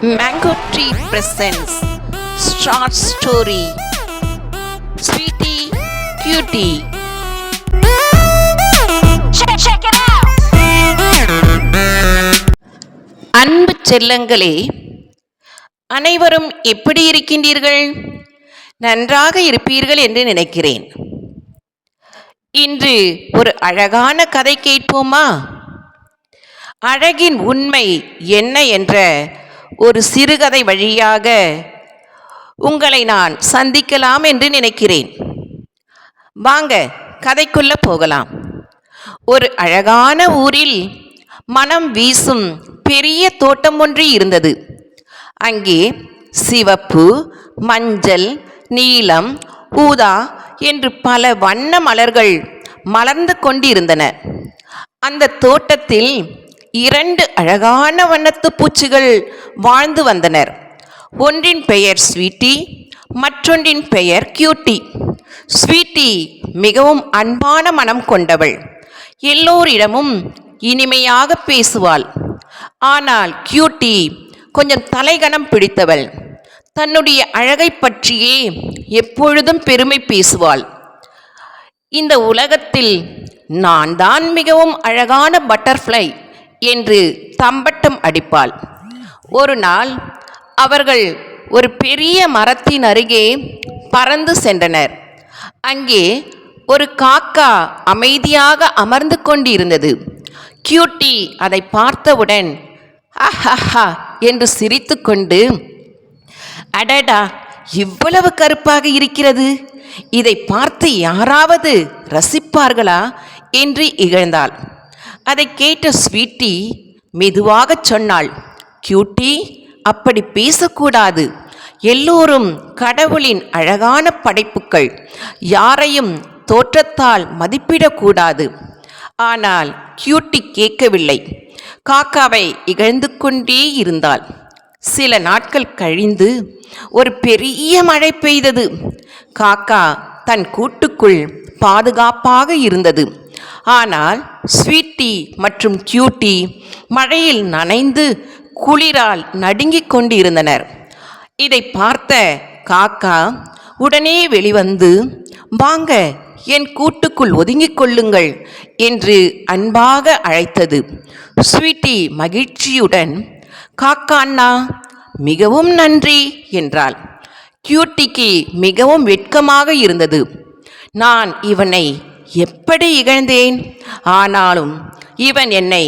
Mango Tree presents short story Sweetie Cutie. Check it out. அன்பு செல்லங்களே, அனைவரும் எப்படி இருக்கின்றீர்கள்? நன்றாக இருப்பீர்கள் என்று நினைக்கிறேன். இன்று ஒரு அழகான கதை கேட்போமா? அழகின் உண்மை என்ன என்ற ஒரு சிறுகதை வழியாக உங்களை நான் சந்திக்கலாம் என்று நினைக்கிறேன். வாங்க கதைக்குள்ள போகலாம். ஒரு அழகான ஊரில் மனம் வீசும் பெரிய தோட்டம் ஒன்று இருந்தது. அங்கே சிவப்பு, மஞ்சள், நீலம், ஊதா என்று பல வண்ண மலர்கள் மலர்ந்து கொண்டிருந்தன. அந்த தோட்டத்தில் 2 அழகான வண்ணத்து பூச்சிகள் வாழ்ந்து வந்தனர். ஒன்றின் பெயர் ஸ்வீட்டி, மற்றொன்றின் பெயர் கியூட்டி. ஸ்வீட்டி மிகவும் அன்பான மனம் கொண்டவள். எல்லோரிடமும் இனிமையாக பேசுவாள். ஆனால் கியூட்டி கொஞ்சம் தலைகணம் பிடித்தவள். தன்னுடைய அழகை பற்றியே எப்பொழுதும் பெருமை பேசுவாள். இந்த உலகத்தில் நான் தான் மிகவும் அழகான பட்டர்ஃப்ளை என்று தம்பட்டம் அடிப்பாள். ஒரு நாள் அவர்கள் ஒரு பெரிய மரத்தின் அருகே பறந்து சென்றனர். அங்கே ஒரு காக்கா அமைதியாக அமர்ந்து கொண்டிருந்தது. கியூட்டி அதை பார்த்தவுடன் ஹஹஹா என்று சிரித்துக்கொண்டு, அடடா, இவ்வளவு கருப்பாக இருக்கிறது, இதை பார்த்து யாராவது ரசிப்பார்களா என்று இகழ்ந்தாள். அதை கேட்ட ஸ்வீட்டி மெதுவாக சொன்னாள், கியூட்டி, அப்படி பேசக்கூடாது. எல்லோரும் கடவுளின் அழகான படைப்புகள். யாரையும் தோற்றத்தால் மதிப்பிடக்கூடாது. ஆனால் கியூட்டி கேட்கவில்லை. காக்காவை இகழ்ந்து கொண்டே இருந்தாள். சில நாட்கள் கழிந்து ஒரு பெரிய மழை பெய்தது. காக்கா தன் கூட்டுக்குள் பாதுகாப்பாக இருந்தது. ஆனால் ஸ்வீட்டி மற்றும் கியூட்டி மழையில் நனைந்து குளிரால் நடுங்கிக் கொண்டிருந்தனர். இதை பார்த்த காக்கா உடனே வெளிவந்து, வாங்க, என் கூட்டுக்குள் ஒதுங்கிக் கொள்ளுங்கள் என்று அன்பாக அழைத்தது. ஸ்வீட்டி மகிழ்ச்சியுடன், காக்கா அண்ணா, மிகவும் நன்றி என்றாள். கியூட்டிக்கு மிகவும் வெட்கமாக இருந்தது. நான் இவனை எப்படி இகழ்ந்தேன்? ஆனாலும் இவன் என்னை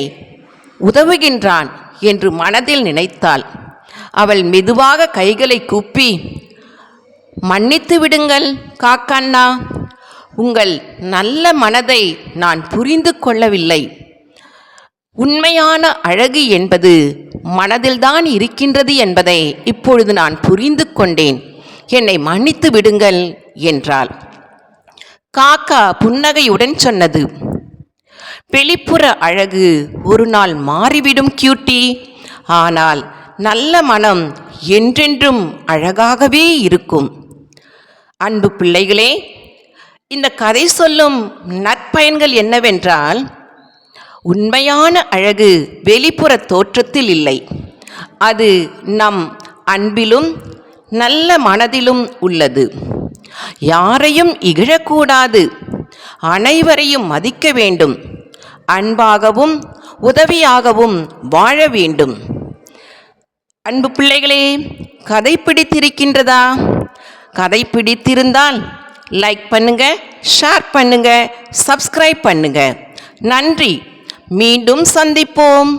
உதவுகின்றான் என்று மனதில் நினைத்தாள். அவள் மெதுவாக கைகளை கூப்பி, மன்னித்து விடுங்கள் காக்கண்ணா, உங்கள் நல்ல மனதை நான் புரிந்து கொள்ளவில்லை. உண்மையான அழகு என்பது மனதில்தான் இருக்கின்றது என்பதை இப்பொழுது நான் புரிந்து கொண்டேன். என்னை மன்னித்து விடுங்கள் என்றாள். காக்கா புன்னகையுடன் சொன்னது, வெளிப்புற அழகு ஒரு நாள் மாறிவிடும் கியூட்டி, ஆனால் நல்ல மனம் என்றென்றும் அழகாகவே இருக்கும். அன்பு பிள்ளைகளே, இந்த கதை சொல்லும் நற்பயன்கள் என்னவென்றால், உண்மையான அழகு வெளிப்புற தோற்றத்தில் இல்லை. அது நம் அன்பிலும் நல்ல மனதிலும் உள்ளது. யாரையும் இகழக்கூடாது. அனைவரையும் மதிக்க வேண்டும். அன்பாகவும் உதவியாகவும் வாழ வேண்டும். அன்பு பிள்ளைகளே, கதை பிடித்திருக்கின்றதா? கதை பிடித்திருந்தால் லைக் பண்ணுங்க, ஷேர் பண்ணுங்க, சப்ஸ்கிரைப் பண்ணுங்க. நன்றி. மீண்டும் சந்திப்போம்.